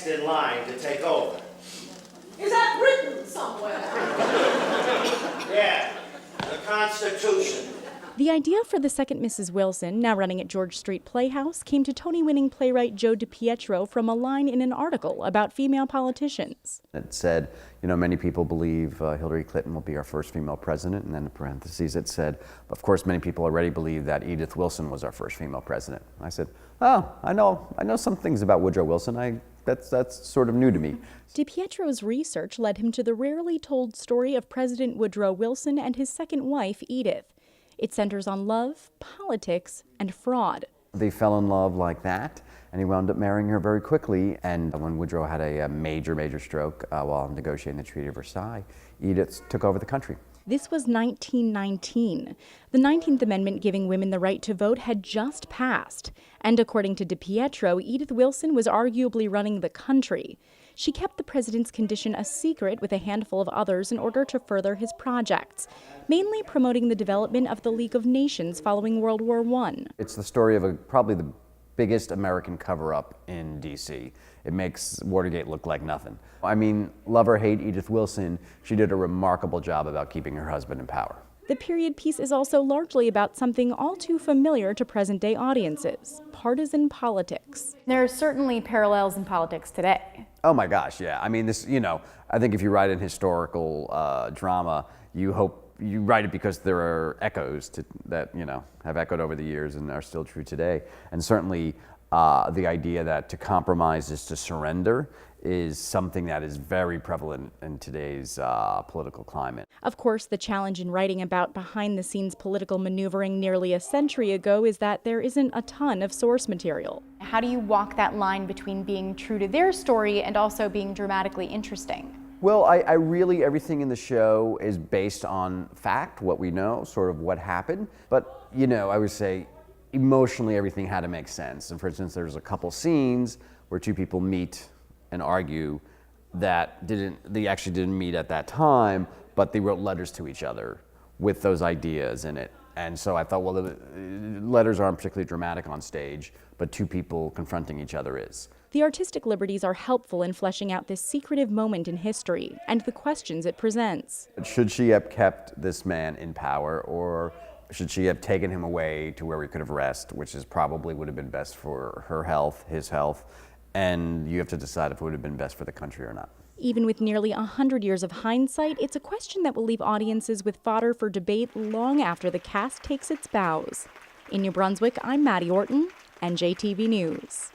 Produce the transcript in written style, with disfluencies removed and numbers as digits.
next in line to take over. Is that written somewhere? Yeah, the Constitution. The idea for the second Mrs. Wilson, now running at George Street Playhouse, came to Tony-winning playwright Joe DiPietro from a line in an article about female politicians. It said, many people believe Hillary Clinton will be our first female president, and then in parentheses it said, of course, many people already believe that Edith Wilson was our first female president. I said, oh, I know some things about Woodrow Wilson. That's sort of new to me. DiPietro's research led him to the rarely told story of President Woodrow Wilson and his second wife, Edith. It centers on love, politics, and fraud. They fell in love like that, and he wound up marrying her very quickly. And when Woodrow had a major stroke while negotiating the Treaty of Versailles, Edith took over the country. This was 1919. The 19th Amendment giving women the right to vote had just passed. And according to DiPietro, Edith Wilson was arguably running the country. She kept the president's condition a secret with a handful of others in order to further his projects, mainly promoting the development of the League of Nations following World War I. It's the story of probably the biggest American cover-up in D.C. It makes Watergate look like nothing. I mean, love or hate Edith Wilson, she did a remarkable job about keeping her husband in power. The period piece is also largely about something all too familiar to present-day audiences: partisan politics. There are certainly parallels in politics today. Oh my gosh, yeah. I mean, this, I think if you write an historical drama, you write it because there are echoes that have echoed over the years and are still true today. And certainly the idea that to compromise is to surrender is something that is very prevalent in today's political climate. Of course, the challenge in writing about behind-the-scenes political maneuvering nearly a century ago is that there isn't a ton of source material. How do you walk that line between being true to their story and also being dramatically interesting? Well, I really, everything in the show is based on fact, what we know, sort of what happened. But, I would say emotionally everything had to make sense. And for instance, there's a couple scenes where two people meet and argue that they actually didn't meet at that time, but they wrote letters to each other with those ideas in it. And so I thought, well, the letters aren't particularly dramatic on stage, but two people confronting each other is. The artistic liberties are helpful in fleshing out this secretive moment in history and the questions it presents. Should she have kept this man in power, or should she have taken him away to where we could have rest, which probably would have been best for her health, his health, and you have to decide if it would have been best for the country or not. Even with nearly 100 years of hindsight, it's a question that will leave audiences with fodder for debate long after the cast takes its bows. In New Brunswick, I'm Maddie Orton, NJTV News.